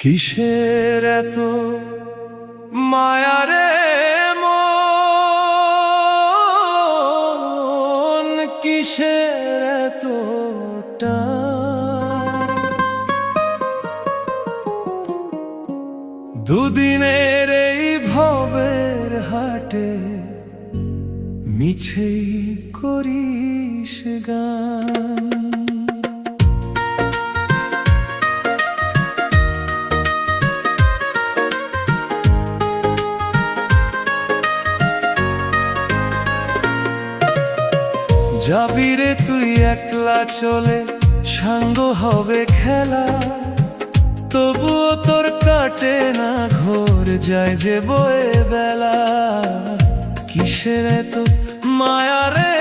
কিসের এত মায়া রে মন, কিসের এত টান? দুদিনের এই ভবের হাটে মিছেই করিস গান। যাবি রে তুই একলা চলে, সাঙ্গ হবে খেলা, তবুও তোর কাটে না ঘোর, যায় যে বয়ে বেলা। কিসের এত মায়া রে